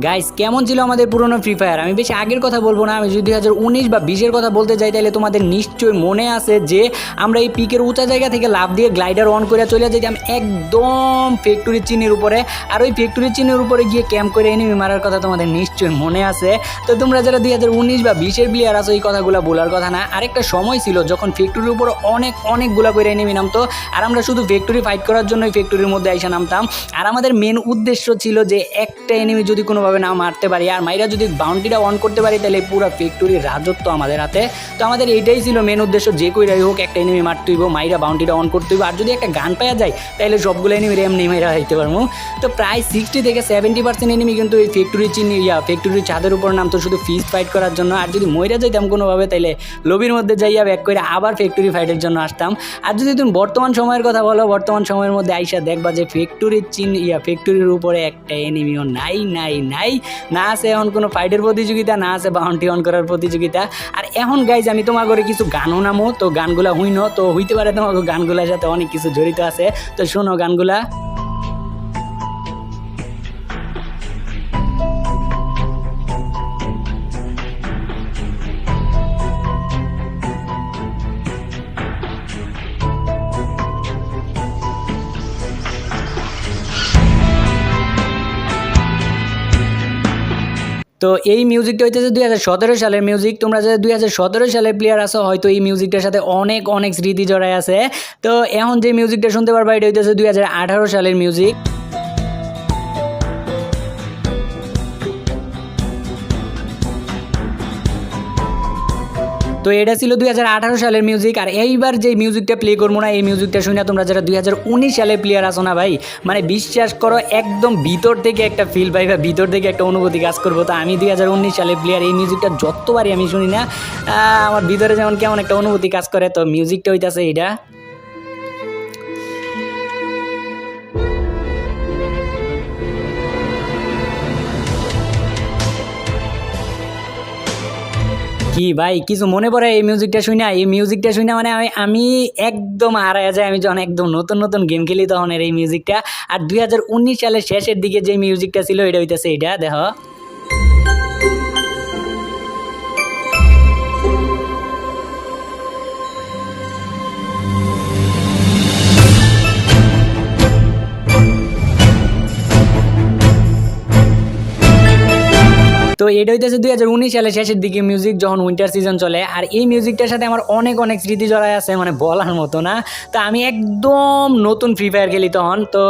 Guys কেমন ছিল আমাদের পুরনো ফ্রি ফায়ার। আমি বেশি আগের কথা বলবো না, আমি যদি 2019 বা 20-এর কথা বলতে যাই তাহলে তোমাদের নিশ্চয়ই মনে আছে যে আমরা এই পিকের উঁচা জায়গা থেকে লাফ দিয়ে গ্লাইডার অন করে চলে যেতাম একদম ফ্যাক্টরির চিহ্নের উপরে, আর ওই ফ্যাক্টরির চিহ্নের উপরে গিয়ে ক্যাম্প করে এনিমি মারার কথা তোমাদের নিশ্চয়ই মনে আছে। তো তোমরা যারা 2019 বা 20-এর প্লেয়ার আছো এই কথাগুলো বলার কথা না। আরেকটা সময় ছিল যখন ফ্যাক্টরির উপর অনেকগুলা করে এনিমি নামতো, আর আমরা শুধু ফ্যাক্টরি ফাইট করার জন্য ফ্যাক্টরির মধ্যে আইসা নামতাম। আর আমাদের মেন উদ্দেশ্য ছিল যে একটা এনিমি যদি কোনোভাবে না মারতে পারি আর মাইরা যদি বাউন্ডারিটা অন করতে পারি তাহলে পুরো ফ্যাক্টরির রাজত্ব আমাদের হাতে। তো আমাদের এইটাই ছিল মেন উদ্দেশ্য, যে কইরাই হোক একটা এনিমি মারতে হইব, মাইরা বাউন্ডারিটা অন করতে হইব, আর যদি একটা গান পাওয়া যায় তাহলে সবগুলো এনিমি এমনি মাইরা হইতে পারবো। তো প্রায় 60 থেকে 70% এনিমি কিন্তু এই ফ্যাক্টরির ছাদের উপর নামতো শুধু ফিস্ট ফাইট করার জন্য। আর যদি মইরা যাইতাম কোনোভাবে তাইলে লবির মধ্যে যাইয়া ব্যাক করে আবার ফ্যাক্টরি ফাইটের জন্য আসতাম। আর যদি তুমি বর্তমান সময়ের কথা বলো, বর্তমান সময়ের মধ্যে আইসা দেখবা যে ফ্যাক্টরির উপরে একটা এনিমিও নাই নাই নাই, না আছে এখন কোনো ফাইটের প্রতিযোগিতা, না আছে বাউন্টি অন করার প্রতিযোগিতা। আর এখন গাইজ আমি তোমার ঘরে কিছু গানও নামো, তো গানগুলা হইনো, তো হইতে পারে তোমার গানগুলার সাথে অনেক কিছু জড়িত আছে, তো শোনো গানগুলা। তো এই মিউজিকটা হইতেছে 2017 সালের মিউজিক। তোমরা যারা 2017 সালের প্লেয়ার আছো হয়তো এই মিউজিকটার সাথে অনেক স্মৃতি জড়ায় আছে। তো এখন যে মিউজিকটা শুনতে পারবা এটা হইতেছে 2018 সালের মিউজিক। তো এটা ছিল 2018 সালের মিউজিক। আর এইবার যে মিউজিকটা প্লে করবো না, এই মিউজিকটা শুনে তোমরা যারা 2019 সালের প্লেয়ার আসো না ভাই, মানে বিশ্বাস করো একদম ভিতর থেকে একটা ফিল পাই বা ভিতর থেকে একটা অনুভূতি কাজ করবো। তো আমি 2019 সালের প্লেয়ার, এই মিউজিকটা যতবারই আমি শুনি না আমার ভিতরে যেমন কেমন একটা অনুভূতি কাজ করে। তো মিউজিকটা হইতাছে এইটা। কি ভাই কিছু মনে পড়ে এই মিউজিকটা শুনে? এই মিউজিকটা শুনে মানে আমি একদম হারায় যায়। আমি যখন একদম নতুন গেম খেলি তখন এই মিউজিকটা। আর 2019 সালের শেষের দিকে যে মিউজিকটা ছিল এটা হইতেছে এটা, দেখো। তো এটা হইতেছে 2019 সালের শেষের দিকে মিউজিক, যখন উইন্টার সিজন চলে। আর এই মিউজিকটার সাথে আমার অনেক স্মৃতি জড়ায় আছে, মানে বলার মতো না। তো আমি একদম নতুন ফ্রি ফায়ার খেলি তখন। তো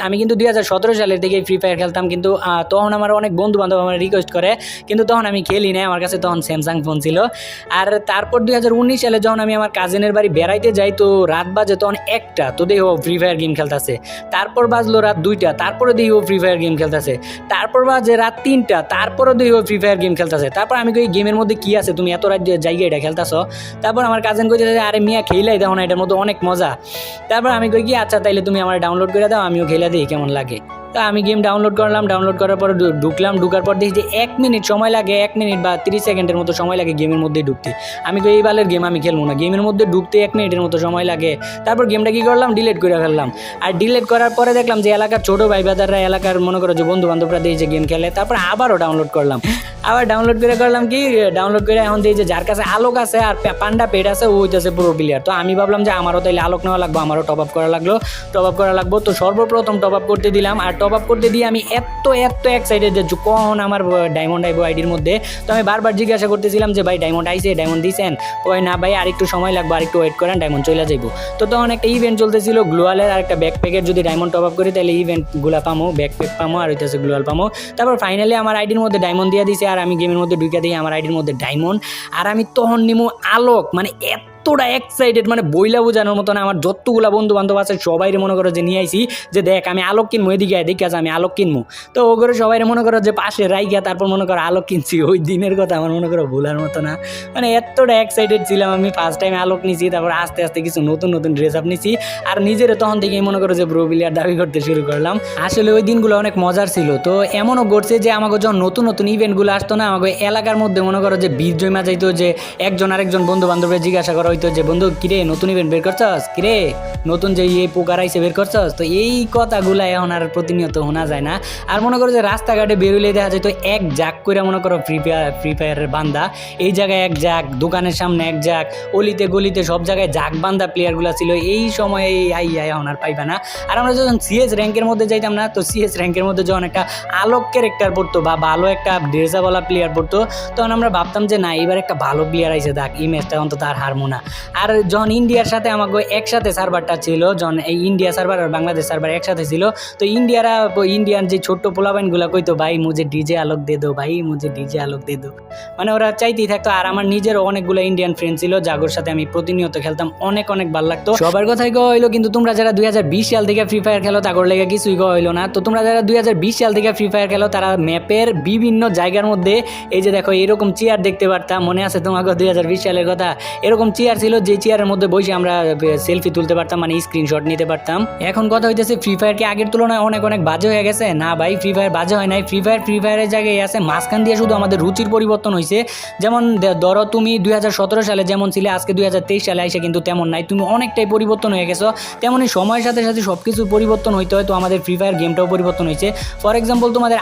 আমি কিন্তু 2017 সালের দিকে ফ্রি ফায়ার খেলতাম, কিন্তু তখন আমার অনেক বন্ধু বান্ধব আমার রিকোয়েস্ট করে, কিন্তু তখন আমি খেলি নাই, আমার কাছে তখন স্যামসাং ফোন ছিল। আর তারপর 2019 সালে যখন আমি আমার কাজিনের বাড়ি বেড়াইতে যাই, তো রাত বাজে তখন 1টা, তো দেখি ও ফ্রি ফায়ার গেম খেলতেছে। তারপর বাজলো রাত 2টা, তারপরে দেখি ও ফ্রি ফায়ার গেম খেলতেছে। তারপর বাজে রাত 3টা, তারপরও দেখি ও ফ্রি ফায়ার গেম খেলতেছে। তারপর আমি কই গেমের মধ্যে কি আছে, তুমি এত রাত জায়গায় এটা খেলতেছো? তারপর আমার কাজিন কইতেছে আরে মিয়া খেলাই দেখো না, এটার মধ্যে অনেক মজা। তারপর আমি কই কি আচ্ছা তাইলে তুমি আমার ডাউনলোড করে দাও, আমিও খেলে দিই কেমন লাগে। তো আমি গেম ডাউনলোড করলাম, ডাউনলোড করার পর ঢুকার পর দেখি যে 1 মিনিট সময় লাগে, 1 মিনিট বা 30 সেকেন্ডের মতো সময় লাগে গেমের মধ্যে ঢুকতে। আমি কই এই বালের গেম আমি খেলবো না, গেমের মধ্যে ঢুকতে 1 মিনিটের মতো সময় লাগে। তারপর গেমটা কি করলাম, ডিলিট করে ফেললাম। আর ডিলিট করার পরে দেখলাম যে এলাকার ছোটো ভাই বাজাররা, এলাকার মনে করো যে বন্ধু বান্ধবরা দিয়ে যে গেম খেলে। তারপর আবারও ডাউনলোড করলাম, আবার ডাউনলোড করলাম কি, ডাউনলোড করে এখন দেখি যে যার কাছে আলোক আছে আর পান্ডা পেট আছে ও হইতেছে পুরো প্লেয়ার। তো আমি ভাবলাম যে আমারও তাইলে আলোক নেওয়া লাগবে, আমারও টপ আপ করা লাগলো। তো সর্বপ্রথম টপ আপ করতে দিলাম। আর টপ আপ করতে দিয়ে আমি এত এক্সাইটেড যে কখন আমার ডায়মন্ড আইবো আইডির মধ্যে। তো আমি বারবার জিজ্ঞাসা করতেছিলাম যে ভাই ডায়মন্ড আইছে, ডায়মন্ড দিয়েছেন? কই না ভাই আর একটু সময় লাগবে, আর একটু ওয়েট করেন, ডায়মন্ড চলে যাইবো। তো তখন একটা ইভেন্ট চলতেছিল গ্লোয়ালের, আর একটা ব্যাকপ্যাকের যদি ডায়মন্ড টপ আপ করি তাহলে ইভেন্টগুলো পামো, ব্যাকপ্যাক পামো আর হইতেছে গ্লোয়াল পামো। তারপর ফাইনালি আমার আইডির মধ্যে ডায়মন্ড দিয়ে দিছে, আর আমি গেমের মধ্যে ঢুকে দিই আমার আইডির মধ্যে ডায়মন্ড। আর আমি তখন নিমো আলোক, মানে এতটা এক্সাইটেড, মানে বইলা বোঝানোর মতো না। আমার যতগুলা বন্ধু বান্ধব আছে সবাই মনে করো যে নিয়ে আইসি যে দেখ আমি আলোক কিনবো, এদিকে দেখে আছে আমি আলোক কিনবো। তো ও করে সবাই মনে করো যে পাশে রাইগা তারপর মনে করো আলোক কিনছি। ওই দিনের কথা আমার মনে করো ভুলার মতো না, মানে এতটা এক্সাইটেড ছিলাম আমি। ফার্স্ট টাইম আলোক নিছি, তারপর আস্তে কিছু নতুন ড্রেস আপ নিছি। আর নিজের তখন থেকেই মনে করো যে ব্রো প্লেয়ার দাবি করতে শুরু করলাম। আসলে ওই দিনগুলো অনেক মজার ছিল। তো এমনও ঘটছে যে আমাকে যখন নতুন ইভেন্টগুলো আসতো না, আমাকে এলাকার মধ্যে মনে করো যে বীর জমা যাইতো, যে একজন আরেকজন বন্ধু বান্ধবরা জিজ্ঞাসা করা হইতো যে বন্ধু কিরে নতুন ইভেন্ট বের করছস, কিরে নতুন যে এই পোকার আইসে বের করছস। তো এই কথাগুলা এখন আর প্রতিনিয়ত শোনা যায় না। আর মনে করো যে রাস্তাঘাটে বেরোলেই দেখা যায় তো এক জাক করে মনে করো ফ্রি ফায়ারের বান্দা, এই জায়গায় এক জাক, দোকানের সামনে এক জাক, অলিতে গলিতে সব জায়গায় জাক বান্দা প্লেয়ারগুলো ছিল। এই সময়ে এখন আর পাইবে না। আর আমরা যখন সিএস র্যাঙ্কের মধ্যে যাইতাম না, তো সিএস র্যাঙ্কের মধ্যে যখন একটা আলোক ক্যারেক্টার পড়তো বা ভালো একটা ড্রেসাওয়ালা প্লেয়ার পড়তো, তখন আমরা ভাবতাম যে না এবার একটা ভালো প্লেয়ার আইসে দেখ, এই ম্যাচটা অন্তত আর হারমো না। আর যখন ইন্ডিয়ার সাথে আমাকে একসাথে সার্ভারটা ছিল, যখন এই ইন্ডিয়া সার্ভার আর বাংলাদেশ সার্ভার একসাথে ছিল, তো ইন্ডিয়ান যে ছোট্ট পোলাপাইনগুলো কইতো ভাই মুঝে ডিজে আলোক দে দো, ভাই মুঝে ডিজে আলোক দে দো, মানে ওরা চাইতেই থাকতো। আর আমার নিজেরও অনেকগুলো ইন্ডিয়ান ফ্রেন্ড ছিল যাগোর সাথে আমি প্রতিনিয়ত খেলতাম, অনেক অনেক ভালো লাগতো। সবার কথাই কওয়া হইলো, কিন্তু তোমরা যারা 2020 সাল থেকে ফ্রি ফায়ার খেলো তাগর লেগে কিছুই কওয়া হইলো না। তো তোমরা যারা 2020 সাল থেকে ফ্রি ফায়ার খেলো তারা ম্যাপের বিভিন্ন জায়গার মধ্যে এই যে দেখো এরকম চেয়ার দেখতে পারতাম, মনে আছে তোমাকে 2020 সালের কথা? এরকম চেয়ার ছিল যে চেয়ারের মধ্যে বসে আমরা সেলফি তুলতে পারতাম, মানে স্ক্রিনশট নিতে পারতাম। এখন কথা হইতেছে ফ্রি ফায়ার কি আগের তুলনায় অনেক অনেক বাজে হয়ে গেছে? না ভাই, ফ্রি ফায়ার বাজে হয় নাই। ফ্রি ফায়ারের জায়গায় আছে, মাঝখান দিয়ে শুধু আমাদের রুচির পরিবর্তন হয়েছে। যেমন ধরো তুমি 2017 সালে যেমন ছিলে, আজকে 2023 সালে আইসে কিন্তু তেমন নাই, তুমি অনেকটাই পরিবর্তন হয়ে গেছো। তেমনই সময়ের সাথে সাথে সব কিছু পরিবর্তন হইতে হয়, তো আমাদের ফ্রি ফায়ার গেমটাও পরিবর্তন হয়েছে। ফর এক্সাম্পল তোমাদের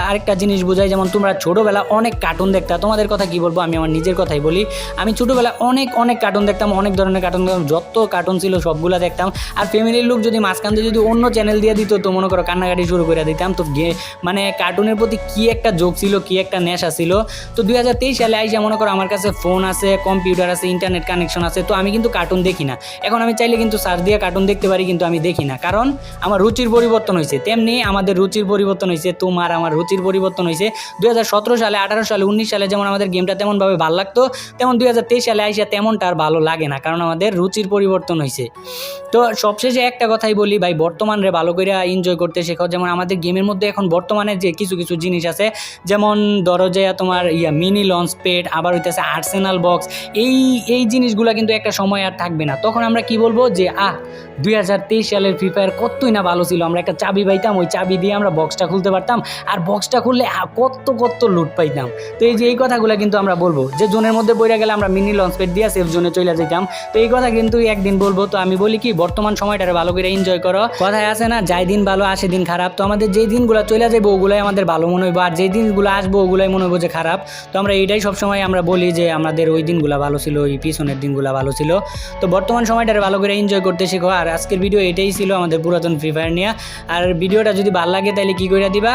আরেকটা জিনিস বোঝাই, যেমন তোমরা ছোটোবেলা অনেক কার্টুন দেখতা, তোমাদের কথা কি বলবো, আমি আমার নিজের কথাই বলি। আমি ছোটোবেলা অনেক কার্টুন দেখতাম, অনেক ধরনের কার্টুন দেখতাম, যত কার্টুন ছিল সবগুলো দেখতাম। আর ফ্যামিলির লোক যদি মাঝখান দিয়ে যদি অন্য চ্যানেল দিয়ে দিত, তো মনে করো কান্নাকাটি শুরু করে দিতাম। তো মানে কার্টুনের প্রতি কি একটা যোগ ছিল, কি একটা নেশা ছিল। তো 2023 সালে আইসা মনে করো আমার কাছে ফোন আছে, কম্পিউটার আছে, ইন্টারনেট কানেকশন আছে, তো আমি কিন্তু কার্টুন দেখি না। এখন আমি চাইলে কিন্তু সার্চ দিয়ে কার্টুন দেখতে পারি, কিন্তু আমি দেখি না, কারণ আমার রুচির পরিবর্তন হয়েছে। তেমনি আমাদের রুচির পরিবর্তন হয়েছে, তোমার আমার রুচির পরিবর্তন হয়েছে। 2017 সালে, 18 সালে, 19 সালে যেমন আমাদের গেমটা তেমনভাবে ভালো লাগতো, তেমন 2023 সালে আইসা তেমনটা আর ভালো লাগে না, কারণ আমাদের রুচির পরিবর্তন হয়েছে। তো সবশেষে একটা কথাই বলি ভাই, বর্তমানে ভালো করে এনজয় করতে শেখো। যেমন আমাদের গেমের মধ্যে এখন বর্তমানে যে কিছু জিনিস আছে, যেমন ধরো যে তোমার মিনি লঞ্চ প্যাড, আবার হইতেছে আর্সেনাল বক্স, এই জিনিসগুলো কিন্তু একটা সময় আর থাকবে না। তখন আমরা কি বলবো যে 2023 সালের ফ্রি ফায়ার কতই না ভালো ছিল। আমরা একটা চাবি পাইতাম, ওই চাবি দিয়ে আমরা বক্সটা খুলতে পারতাম, আর বক্সটা খুললে কত লুট পাইতাম। তো এই কথাগুলো কিন্তু আমরা বলবো, যে জোনের মধ্যে পড়ে গেলে আমরা মিনি লঞ্চ প্যাড দিয়ে সেফ জোনে চলে যেতাম। তো এই কথা কিন্তু একদিন বলবো। তো আমি বলি কি, বর্তমান সময়টারে ভালো করে এনজয় করো। কথায় আছে না, যাই দিন ভালো আসে দিন খারাপ। তো আমাদের যেই দিনগুলো চলে যাবো ওগুলাই আমাদের ভালো মনে হইব, আর যেই দিনগুলো আসবো ওগুলাই মনে হইব যে খারাপ। তো আমরা এইটাই সবসময় আমরা বলি যে আমাদের ওই দিনগুলো ভালো ছিল, ওই পিছনের দিনগুলো ভালো ছিল। তো বর্তমান সময়টারে ভালো করে এনজয় করতে শেখো। আর আজকের ভিডিও এটাই ছিল আমাদের পুরাতন ফ্রি ফায়ার নিয়ে। আর ভিডিওটা যদি ভালো লাগে তাহলে কি করে দিবা?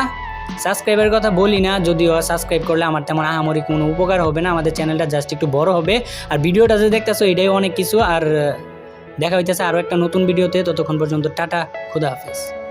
সাবস্ক্রাইবের কথা বলি না, যদিও সাবস্ক্রাইব করলে আমার তেমন আহামরি কোনো উপকার হবে না, আমাদের চ্যানেলটা জাস্ট একটু বড় হবে। আর ভিডিওটা যে দেখতেছো এটাই অনেক কিছু। আর দেখা হইতেছে আরও একটা নতুন ভিডিওতে, ততক্ষণ পর্যন্ত টাটা, খুদা হাফেজ।